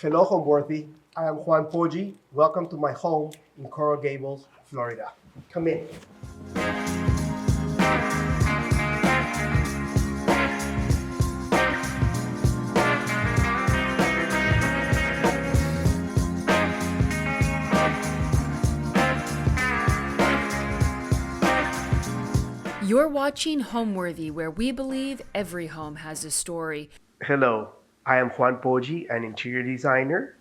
Hello, Homeworthy. I am Juan Poggi. Welcome to my home in Coral Gables, Florida. Come in. You're watching Homeworthy, where we believe every home has a story. Hello, I am Juan Poggi, an interior designer,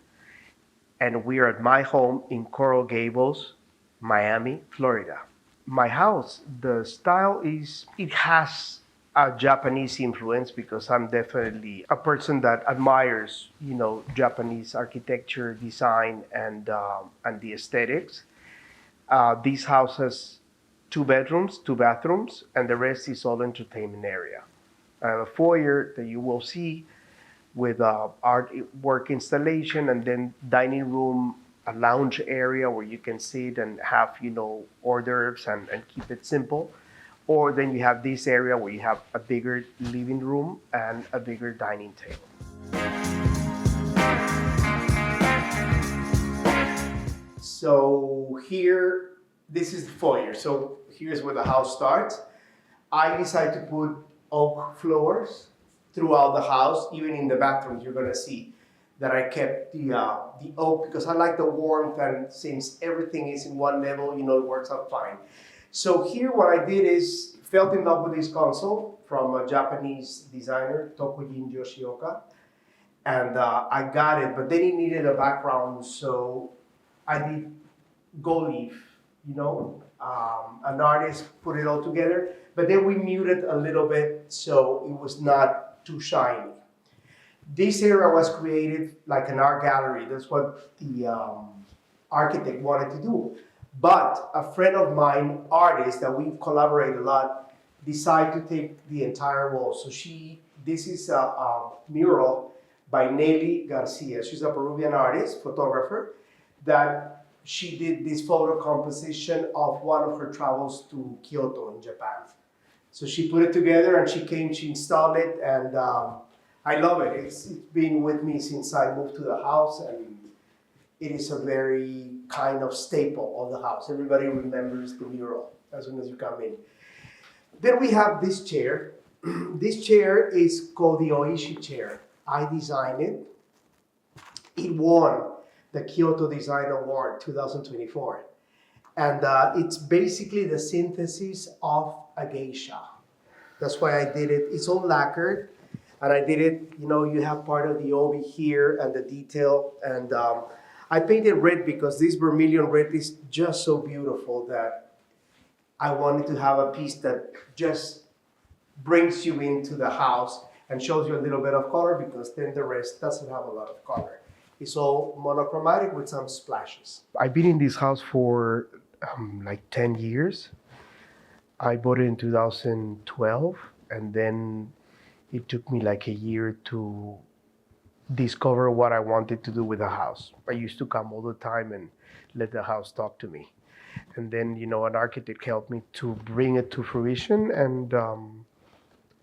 and we are at my home in Coral Gables, Miami, Florida. My house, the style it has a Japanese influence because I'm definitely a person that admires, Japanese architecture, design, and the aesthetics. This house has two bedrooms, two bathrooms, and the rest is all entertainment area. I have a foyer that you will see with art work installation, and then dining room, a lounge area where you can sit and have hors d'oeuvres and keep it simple. Or then you have this area where you have a bigger living room and a bigger dining table. So here, this is the foyer. So here's where the house starts. I decided to put oak floors throughout the house, even in the bathrooms. You're gonna see that I kept the oak because I like the warmth, and since everything is in one level, it works out fine. So here, what I did is fell in love with this console from a Japanese designer, Tokujin Yoshioka, and I got it. But then it needed a background, so I did gold leaf. An artist put it all together, but then we muted a little bit so it was not too shiny. This area was created like an art gallery. That's what the architect wanted to do. But a friend of mine, artist that we've collaborated a lot, decided to take the entire wall. So this is a mural by Nelly Garcia. She's a Peruvian artist, photographer, that she did this photo composition of one of her travels to Kyoto in Japan. So she put it together and she installed it, and I love it. It's been with me since I moved to the house, and it is a very kind of staple of the house. Everybody remembers the mural as soon as you come in. Then we have this chair. This chair is called the Oishi chair. I designed it. It won the Kyoto Design Award 2024. And it's basically the synthesis of a geisha. That's why I did it. It's all lacquered. And I did it, you have part of the obi here and the detail. And I painted red because this vermilion red is just so beautiful that I wanted to have a piece that just brings you into the house and shows you a little bit of color, because then the rest doesn't have a lot of color. It's all monochromatic with some splashes. I've been in this house for like 10 years. I bought it in 2012, and then it took me like a year to discover what I wanted to do with the house. I used to come all the time and let the house talk to me. And then, an architect helped me to bring it to fruition, and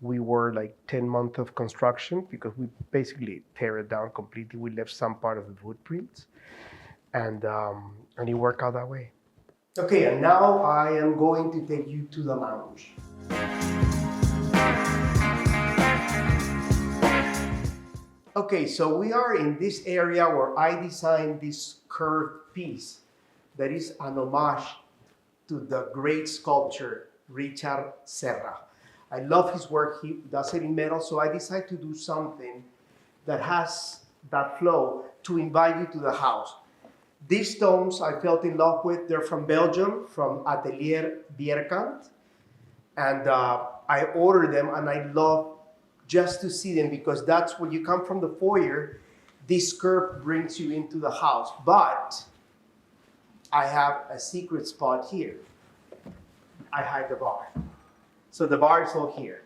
we were like 10 months of construction because we basically tear it down completely. We left some part of the footprints, and it worked out that way. Okay, and now I am going to take you to the lounge. Okay, so we are in this area where I designed this curved piece that is an homage to the great sculptor Richard Serra. I love his work. He does it in metal, so I decided to do something that has that flow to invite you to the house. These stones I fell in love with. They're from Belgium, from Atelier Bierkant, and I ordered them, and I love just to see them because that's when you come from the foyer, this curve brings you into the house. But I have a secret spot here. I hide the bar. So the bar is all here.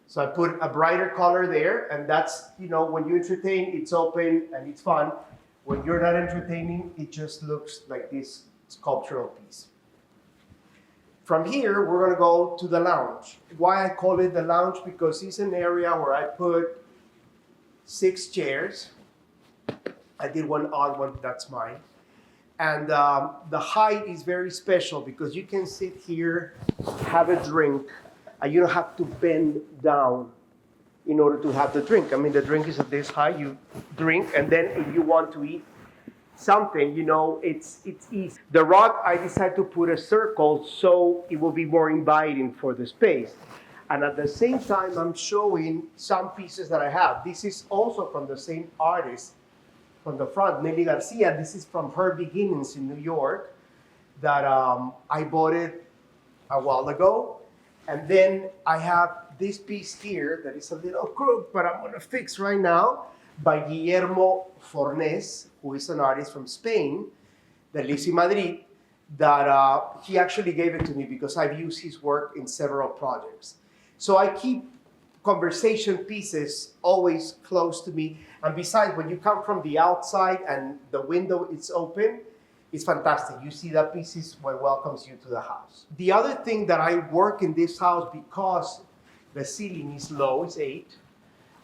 So I put a brighter color there, and that's, when you entertain, it's open and it's fun. When you're not entertaining, it just looks like this sculptural piece. From here, we're gonna go to the lounge. Why I call it the lounge? Because it's an area where I put 6 chairs I did one odd one, that's mine. And the height is very special because you can sit here, have a drink, and you don't have to bend down in order to have the drink. I mean, the drink is at this height, you drink, and then if you want to eat something, it's easy. The rock, I decided to put a circle so it will be more inviting for the space. And at the same time, I'm showing some pieces that I have. This is also from the same artist from the front, Nelly Garcia. This is from her beginnings in New York that I bought it a while ago. And then I have this piece here that is a little crooked, but I'm gonna fix right now, by Guillermo Fornes, who is an artist from Spain that lives in Madrid, that he actually gave it to me because I've used his work in several projects. So I keep conversation pieces always close to me. And besides, when you come from the outside and the window is open, it's fantastic. You see that piece is what welcomes you to the house. The other thing that I work in this house, because the ceiling is low, it's 8,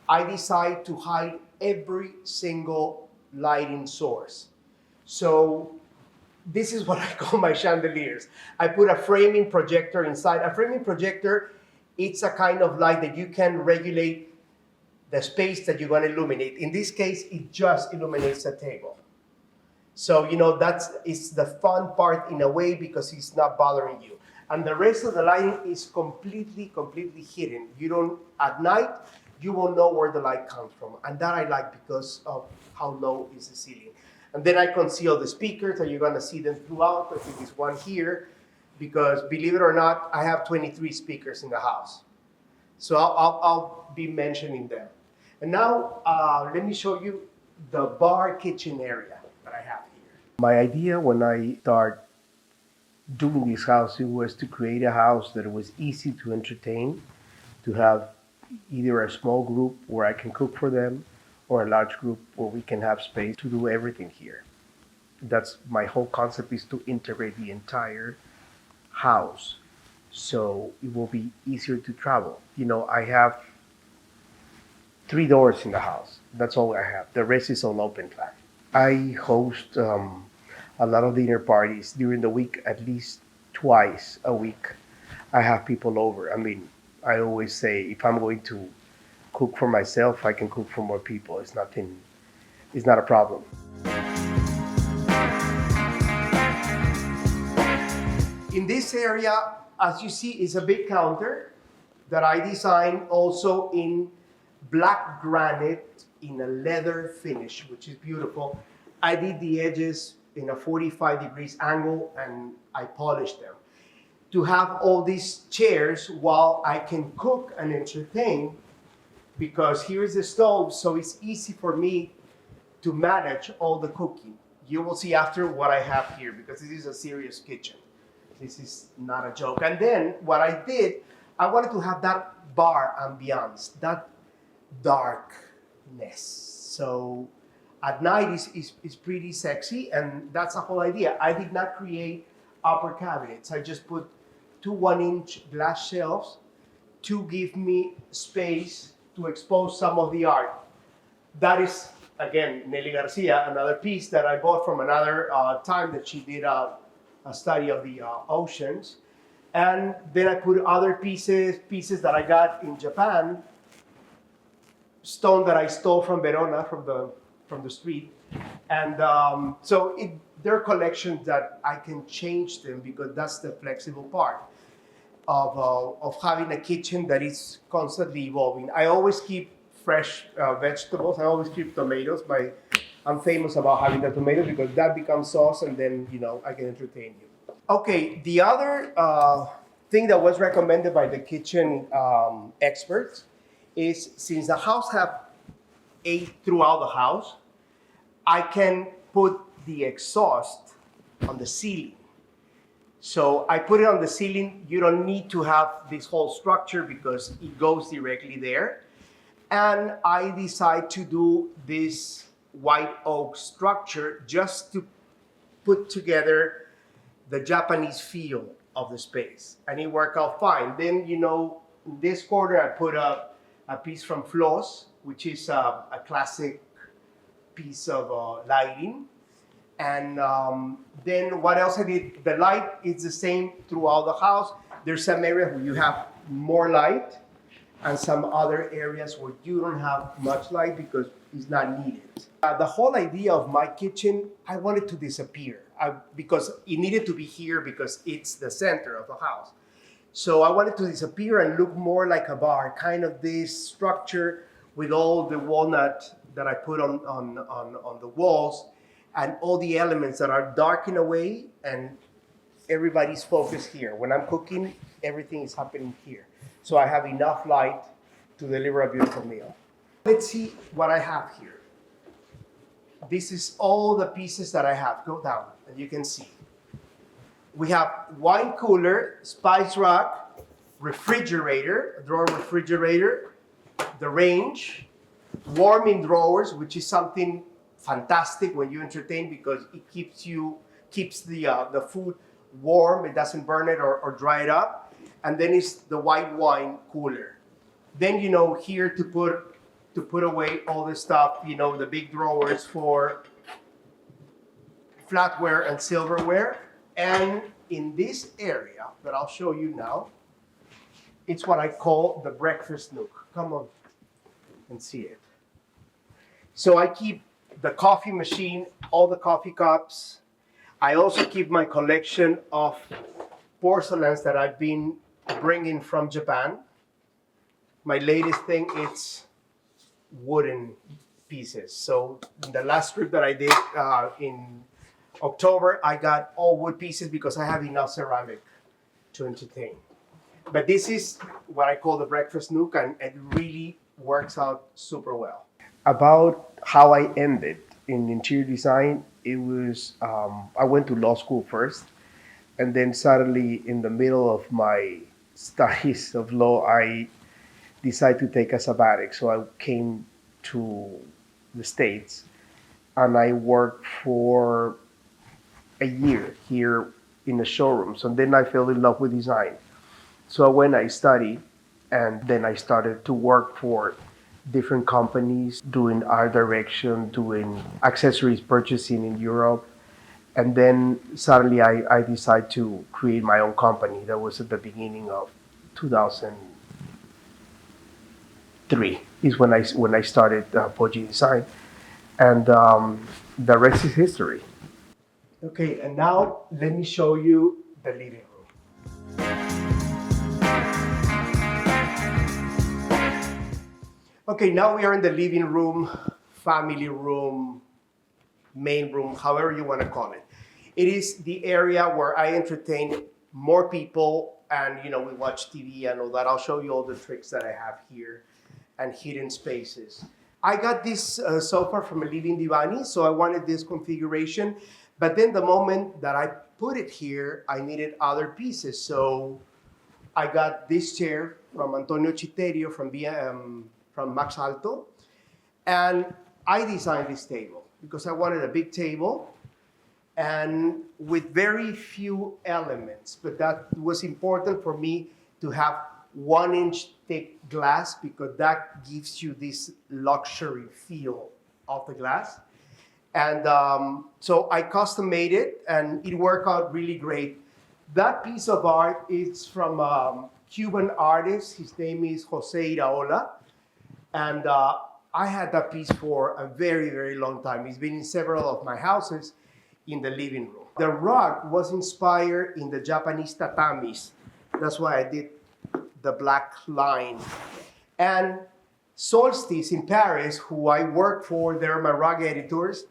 I decide to hide every single lighting source. So this is what I call my chandeliers. I put a framing projector inside. A framing projector, it's a kind of light that you can regulate the space that you're going to illuminate. In this case, it just illuminates the table. So, it's the fun part in a way because it's not bothering you. And the rest of the lighting is completely hidden. At night, you won't know where the light comes from. And that I like because of how low is the ceiling. And then I conceal the speakers, and you're going to see them throughout. I think there's one here, because believe it or not, I have 23 speakers in the house. So I'll be mentioning them. And now let me show you the bar kitchen area that I have here. My idea when I started doing this house, it was to create a house that was easy to entertain, to have either a small group where I can cook for them or a large group where we can have space to do everything here. That's my whole concept, is to integrate the entire house so it will be easier to travel. I have 3 doors in the house. That's all I have. The rest is all open plan. I host a lot of dinner parties during the week, at least twice a week. I have people over. I mean, I always say if I'm going to cook for myself, I can cook for more people. It's not a problem. In this area, as you see, is a big counter that I designed also in black granite in a leather finish, which is beautiful. I did the edges in a 45 degrees angle and I polished them to have all these chairs while I can cook and entertain, because here is the stove, so it's easy for me to manage all the cooking. You will see after what I have here, because this is a serious kitchen. This is not a joke. And then what I did, I wanted to have that bar ambiance, that darkness. So at night is pretty sexy, and that's the whole idea. I did not create upper cabinets. I just put 2 1-inch glass shelves to give me space to expose some of the art. That is, again, Nelly Garcia, another piece that I bought from another time that she did a study of the oceans. And then I put other pieces that I got in Japan, stone that I stole from Verona, from the street. And they're collections that I can change them, because that's the flexible part of having a kitchen that is constantly evolving. I always keep fresh vegetables. I always keep tomatoes. I'm famous about having the tomato because that becomes sauce, and then I can entertain you. Okay, the other thing that was recommended by the kitchen experts is, since the house have 8 throughout the house, I can put the exhaust on the ceiling. So I put it on the ceiling. You don't need to have this whole structure because it goes directly there. And I decide to do this white oak structure just to put together the Japanese feel of the space. And it worked out fine. Then, in this corner, I put a piece from Floss, which is a classic piece of lighting. And then what else I did? The light is the same throughout the house. There's some areas where you have more light and some other areas where you don't have much light because it's not needed. The whole idea of my kitchen, I wanted to disappear because it needed to be here because it's the center of the house. So I wanted to disappear and look more like a bar, kind of this structure with all the walnut that I put on the walls and all the elements that are dark in a way, and everybody's focused here. When I'm cooking, everything is happening here. So I have enough light to deliver a beautiful meal. Let's see what I have here. This is all the pieces that I have. Go down and you can see. We have wine cooler, spice rack, refrigerator, drawer refrigerator, the range, warming drawers, which is something fantastic when you entertain because it keeps the food warm. It doesn't burn it or dry it up. And then it's the white wine cooler. Then here to put away all the stuff. The big drawers for flatware and silverware. And in this area that I'll show you now, it's what I call the breakfast nook. Come on and see it. So I keep the coffee machine, all the coffee cups. I also keep my collection of porcelains that I've been bringing from Japan. My latest thing is wooden pieces. So the last trip that I did in October, I got all wood pieces because I have enough ceramic to entertain. But this is what I call the breakfast nook, and it really works out super well. About how I ended in interior design, it was I went to law school first, and then suddenly in the middle of my studies of law, I decided to take a sabbatic. So I came to the States, and I worked for a year here in the showrooms, and then I fell in love with design. So when I studied, and then I started to work for different companies, doing art direction, doing accessories purchasing in Europe. And then suddenly I decided to create my own company. That was at the beginning of 2003 is when I started Poggi Design. And the rest is history. Okay, and now let me show you the living room. Okay, now we are in the living room, family room, main room, however you want to call it. It is the area where I entertain more people and, we watch TV and all that. I'll show you all the tricks that I have here and hidden spaces. I got this sofa from a Living Divani, so I wanted this configuration. But then the moment that I put it here, I needed other pieces. So I got this chair from Antonio Citerio from Max Alto. And I designed this table because I wanted a big table and with very few elements. But that was important for me to have 1-inch thick glass because that gives you this luxury feel of the glass. And so I custom made it and it worked out really great. That piece of art is from a Cuban artist. His name is Jose Iraola. And I had that piece for a very, very long time. It's been in several of my houses in the living room. The rug was inspired in the Japanese tatamis. That's why I did the black line. And Solstice in Paris, who I work for, they're my rug editors.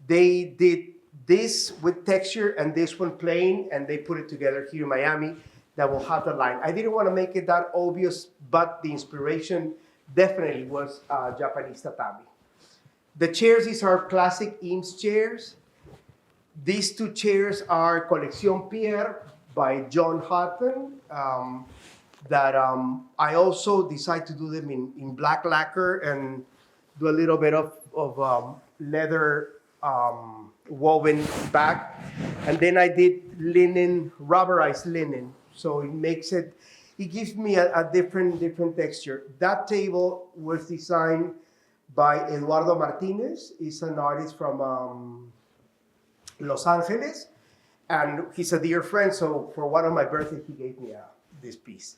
They did this with texture and this one plain, and they put it together here in Miami that will have the line. I didn't want to make it that obvious, but the inspiration definitely was Japanese tatami. The chairs, these are classic Eames chairs. These two chairs are Collection Pierre by John Hutton. I also decided to do them in black lacquer and do a little bit of leather woven back. And then I did linen, rubberized linen. So it gives me a different texture. That table was designed by Eduardo Martinez. He's an artist from Los Angeles, and he's a dear friend. So for one of my birthdays, he gave me this piece.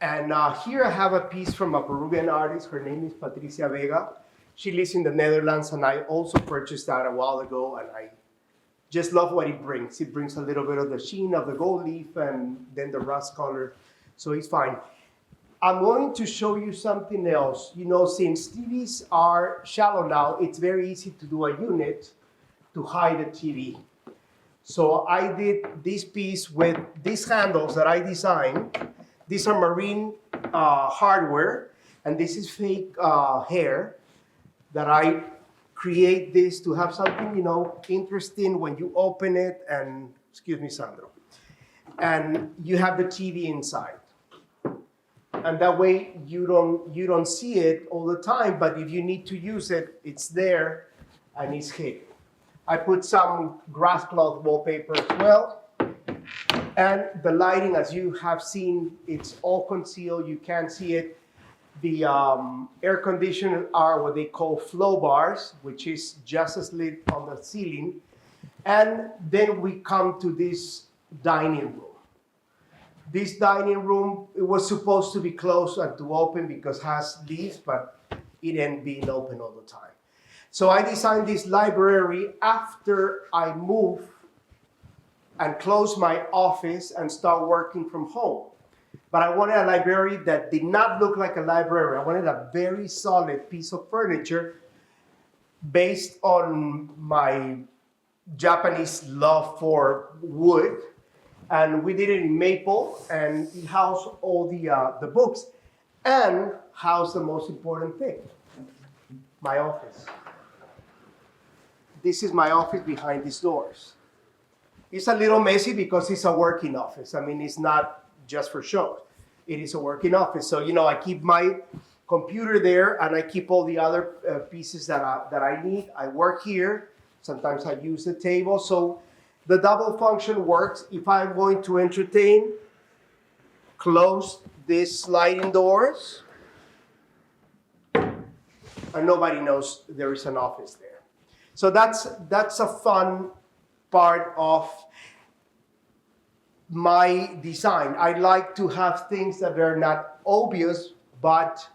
And here I have a piece from a Peruvian artist. Her name is Patricia Vega. She lives in the Netherlands, and I also purchased that a while ago, and I just love what it brings. It brings a little bit of the sheen of the gold leaf and then the rust color, so it's fine. I'm going to show you something else. You know, since TVs are shallow now, it's very easy to do a unit to hide a TV. So I did this piece with these handles that I designed. These are marine hardware, and this is fake hair that I create this to have something, you know, interesting when you open it, and, excuse me, Sandro, and you have the TV inside. And that way you don't see it all the time, but if you need to use it, it's there and it's hidden. I put some grass cloth wallpaper as well. And the lighting, as you have seen, it's all concealed. You can't see it. The air conditioners are what they call flow bars, which is just a slit on the ceiling. And then we come to this dining room. This dining room, it was supposed to be closed and to open because it has leaves, but it ain't being open all the time. So I designed this library after I moved and closed my office and start working from home. But I wanted a library that did not look like a library. I wanted a very solid piece of furniture based on my Japanese love for wood. And we did it in maple, and it housed all the books and housed the most important thing, my office. This is my office behind these doors. It's a little messy because it's a working office. I mean, it's not just for show. It is a working office. So, you know, I keep my computer there, and I keep all the other pieces that I need. I work here. Sometimes I use the table. So the double function works. If I'm going to entertain, close these sliding doors, and nobody knows there is an office there. So that's a fun part of my design. I like to have things that are not obvious, but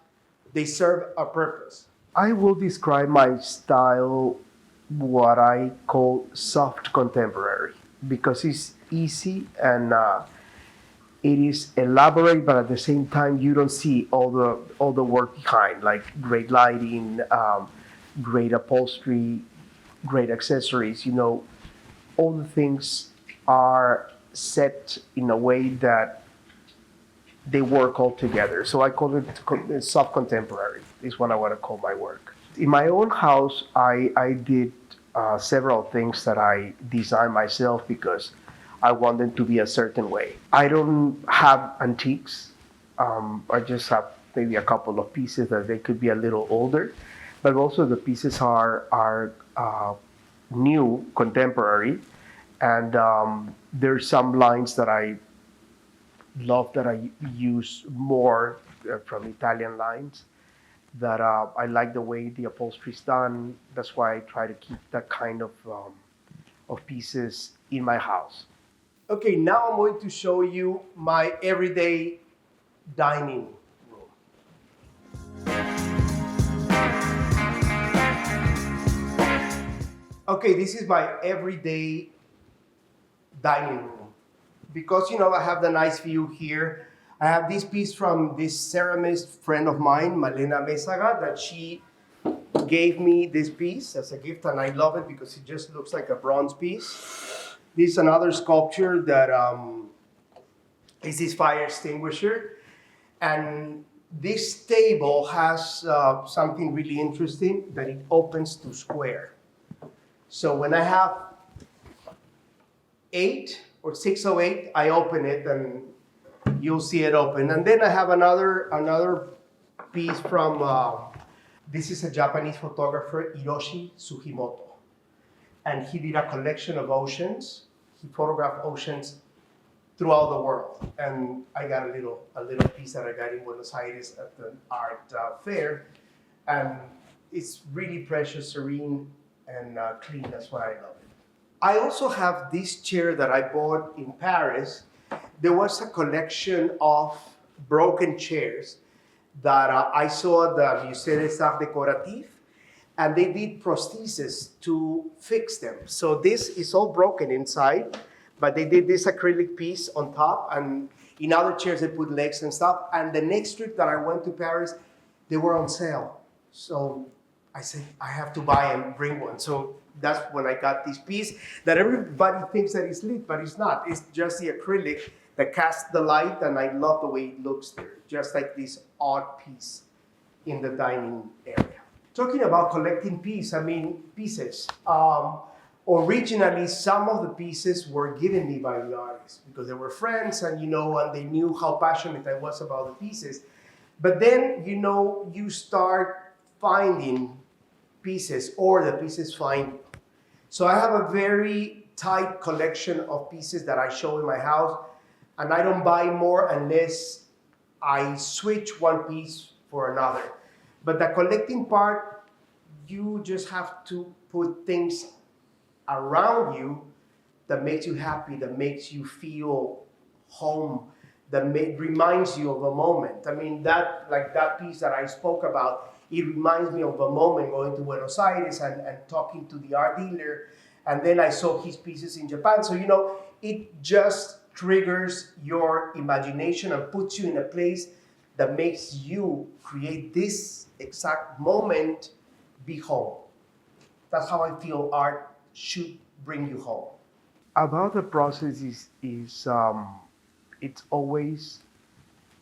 they serve a purpose. I will describe my style what I call soft contemporary, because it's easy and it is elaborate, but at the same time you don't see all the work behind, like great lighting, great upholstery, great accessories. You know, all the things are set in a way that they work all together. So I call it soft contemporary. Is what I want to call my work. In my own house, I did several things that I designed myself because I want them to be a certain way. I don't have antiques. I just have maybe a couple of pieces that they could be a little older, but also the pieces are new, contemporary, and there's some lines that I love that I use more from Italian lines. That I like the way the upholstery is done. That's why I try to keep that kind of pieces in my house. Okay, now I'm going to show you my everyday dining room. Okay, this is my everyday dining room. Because, you know, I have the nice view here. I have this piece from this ceramist friend of mine, Malena Mesaga, that she gave me this piece as a gift, and I love it because it just looks like a bronze piece. This is another sculpture that is this fire extinguisher. And this table has something really interesting, that it opens to square. So when I have 8 or 6 or 8, I open it and you'll see it open. And then I have another piece from, this is a Japanese photographer, Hiroshi Sugimoto. And he did a collection of oceans. He photographed oceans throughout the world. And I got a little piece that I got in Buenos Aires at the art fair. And it's really precious, serene, and clean. That's why I love it. I also have this chair that I bought in Paris. There was a collection of broken chairs that I saw at the Musée des Arts Décoratifs, and they did prostheses to fix them. So this is all broken inside, but they did this acrylic piece on top, and in other chairs they put legs and stuff. And the next trip that I went to Paris, they were on sale. So I said, I have to buy and bring one. So that's when I got this piece that everybody thinks that it's lit, but it's not. It's just the acrylic that casts the light, and I love the way it looks there. Just like this odd piece in the dining area. Talking about collecting pieces. Originally, some of the pieces were given me by the artists because they were friends, and and they knew how passionate I was about the pieces. But then, you start finding pieces, or the pieces find you. So I have a very tight collection of pieces that I show in my house, and I don't buy more unless I switch one piece for another. But the collecting part, you just have to put things around you that makes you happy, that makes you feel home, that reminds you of a moment. That piece that I spoke about, it reminds me of a moment going to Buenos Aires and talking to the art dealer. And then I saw his pieces in Japan. So, it just triggers your imagination and puts you in a place that makes you create this exact moment be home. That's how I feel art should bring you home. About the process is it's always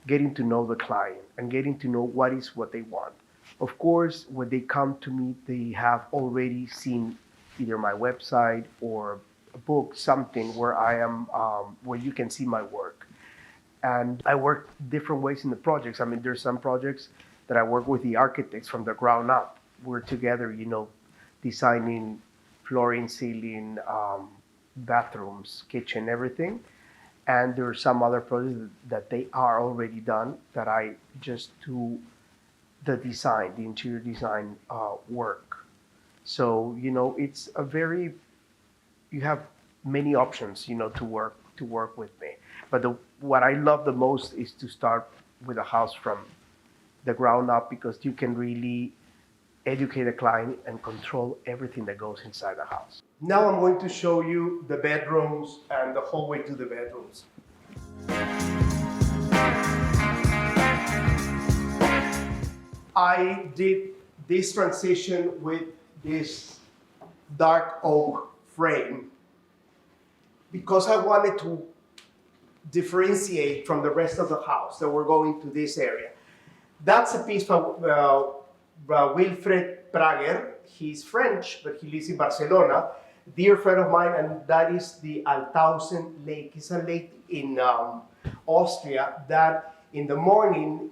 getting to know the client and getting to know what they want. Of course, when they come to me, they have already seen either my website or a book, something where I am, where you can see my work. And I work different ways in the projects. There's some projects that I work with the architects from the ground up. We're together, designing flooring, ceiling, bathrooms, kitchen, everything. And there are some other projects that they are already done that I just do the design, the interior design work. So, it's you have many options, to work with me. But what I love the most is to start with a house from the ground up, because you can really educate the client and control everything that goes inside the house. Now I'm going to show you the bedrooms and the hallway to the bedrooms. I did this transition with this dark oak frame because I wanted to differentiate from the rest of the house. So we're going to this area. That's a piece from Wilfred Prager. He's French, but he lives in Barcelona. Dear friend of mine, and that is the Althausen Lake. It's a lake in Austria that in the morning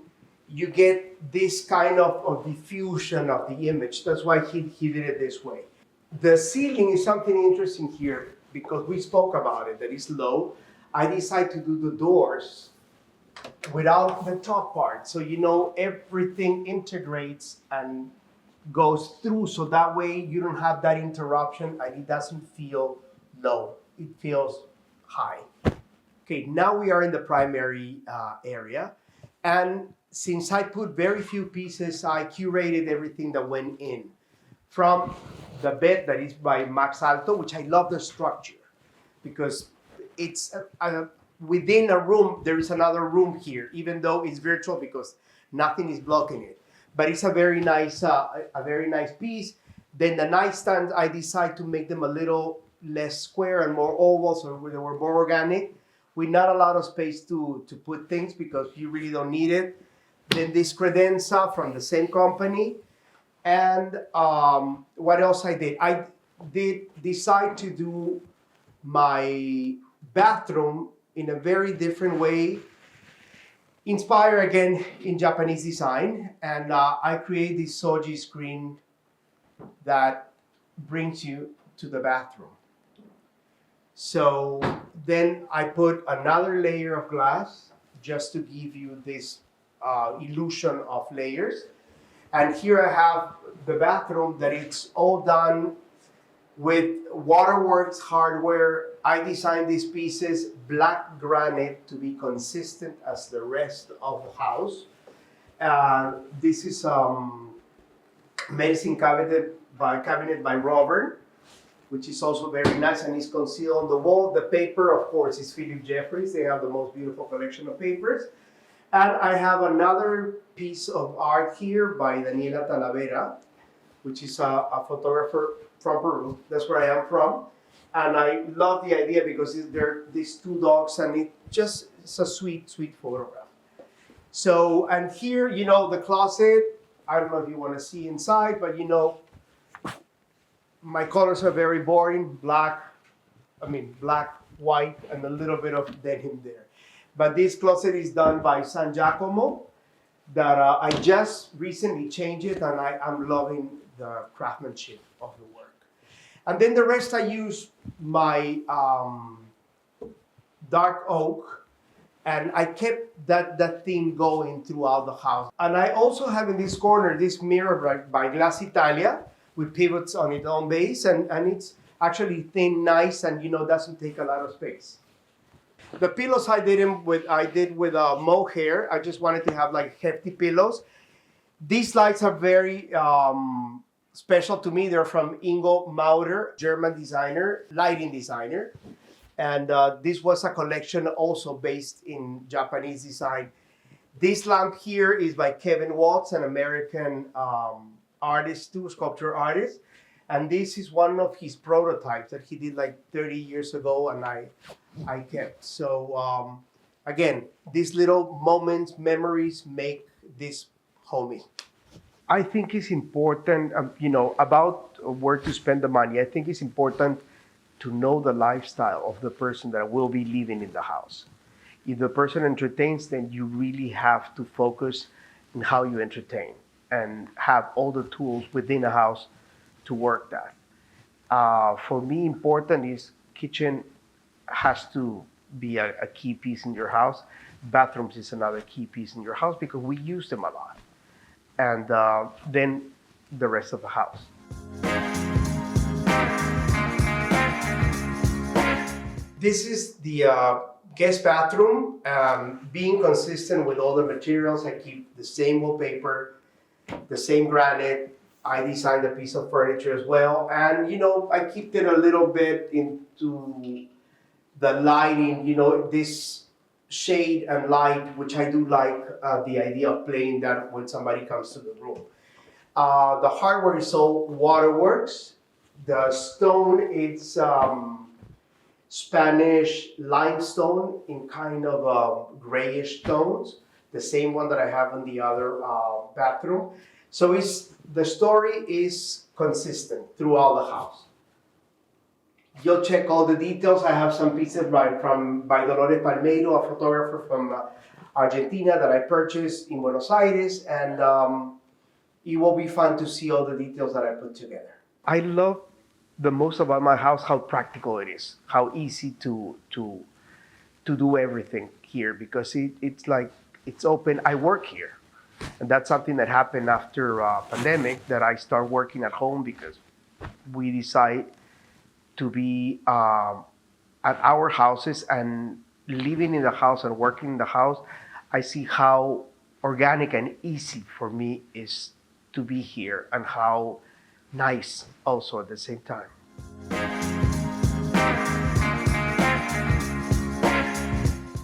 you get this kind of diffusion of the image. That's why he did it this way. The ceiling is something interesting here because we spoke about it, that is low. I decided to do the doors without the top part. So, everything integrates and goes through. So that way you don't have that interruption and it doesn't feel low. It feels high. Okay, now we are in the primary area. And since I put very few pieces, I curated everything that went in. From the bed that is by Max Alto, which I love the structure because it's within a room, there is another room here, even though it's virtual because nothing is blocking it. But it's a very nice piece. Then the nightstands, I decided to make them a little less square and more oval, so they were more organic, with not a lot of space to put things because you really don't need it. Then this credenza from the same company. And what else I did? I did decide to do my bathroom in a very different way, inspired again in Japanese design. And I create this soji screen that brings you to the bathroom. So then I put another layer of glass just to give you this illusion of layers. And here I have the bathroom that it's all done with Waterworks hardware. I designed these pieces black granite to be consistent as the rest of the house. This is medicine cabinet by Robert, which is also very nice and is concealed on the wall. The paper, of course, is Philip Jeffries. They have the most beautiful collection of papers. And I have another piece of art here by Daniela Talavera, which is a photographer from Peru. That's where I am from. And I love the idea because there are these two dogs and it's a sweet, sweet photograph. So, and here, the closet, I don't know if you want to see inside, but my colors are very boring, black, white, and a little bit of denim there. But this closet is done by San Giacomo that I just recently changed it, and I'm loving the craftsmanship of the work. And then the rest I use my dark oak, and I kept that theme going throughout the house. And I also have in this corner this mirror by Glass Italia with pivots on its own base, and it's actually thin, nice, and doesn't take a lot of space. The pillows I did with mohair. I just wanted to have like hefty pillows. These lights are very special to me. They're from Ingo Mauder, German designer, lighting designer. And this was a collection also based in Japanese design. This lamp here is by Kevin Watts, an American artist too, sculpture artist. And this is one of his prototypes that he did like 30 years ago, and I kept. So again, these little moments, memories make this homey. I think it's important, about where to spend the money. I think it's important to know the lifestyle of the person that will be living in the house. If the person entertains, then you really have to focus on how you entertain and have all the tools within a house to work that. For me, important is kitchen has to be a key piece in your house. Bathrooms is another key piece in your house because we use them a lot. And then the rest of the house. This is the guest bathroom. Being consistent with all the materials, I keep the same wallpaper, the same granite. I designed a piece of furniture as well. And, I keep it a little bit into the lighting, this shade and light, which I do like the idea of playing that when somebody comes to the room. The hardware is all Waterworks. The stone, it's Spanish limestone in kind of grayish tones, the same one that I have in the other bathroom. So the story is consistent throughout the house. You'll check all the details. I have some pieces by Dolores Palmeiro, a photographer from Argentina that I purchased in Buenos Aires, and it will be fun to see all the details that I put together. I love the most about my house how practical it is, how easy to do everything here because it's like it's open. I work here, and that's something that happened after pandemic that I start working at home because we decide to be at our houses and living in the house and working in the house. I see how organic and easy for me is to be here and how nice also at the same time.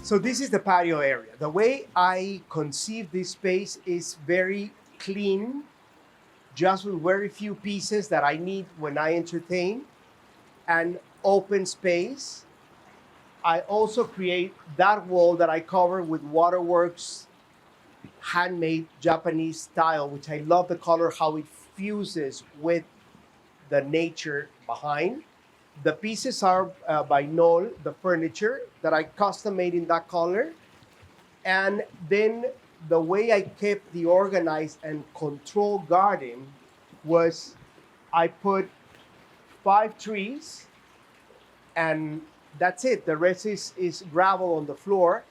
So this is the patio area. The way I conceive this space is very clean, just with very few pieces that I need when I entertain, and open space. I also create that wall that I cover with Waterworks handmade Japanese style, which I love the color, how it fuses with the nature behind. The pieces are by Knoll, the furniture that I custom made in that color. And then the way I kept the organized and controlled garden was I put 5 trees and that's it. The rest is gravel on the floor.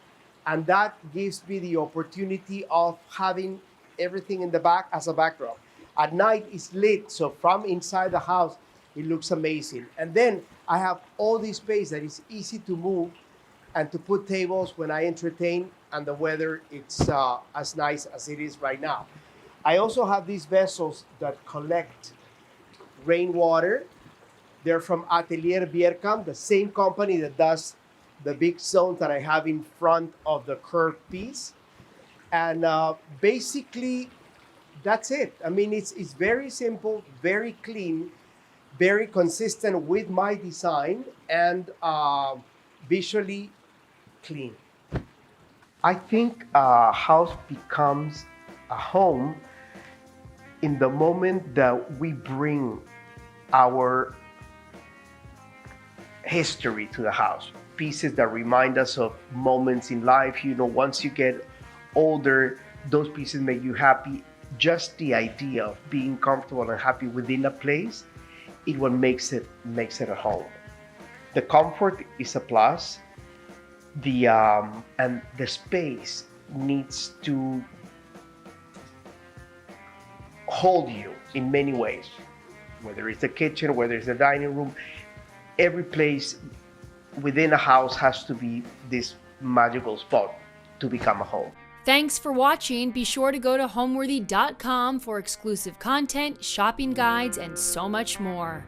And that gives me the opportunity of having everything in the back as a backdrop. At night it's lit, so from inside the house it looks amazing. And then I have all this space that is easy to move and to put tables when I entertain and the weather it's as nice as it is right now. I also have these vessels that collect rainwater. They're from Atelier Bierkamp, the same company that does the big zones that I have in front of the curved piece. And basically, that's it. I mean, it's very simple, very clean, very consistent with my design, and visually clean. I think a house becomes a home in the moment that we bring our history to the house. Pieces that remind us of moments in life. You know, once you get older, those pieces make you happy. Just the idea of being comfortable and happy within a place is what makes it a home. The comfort is a plus. And the space needs to hold you in many ways, whether it's the kitchen, whether it's the dining room. Every place within a house has to be this magical spot to become a home. Thanks for watching. Be sure to go to homeworthy.com for exclusive content, shopping guides, and so much more.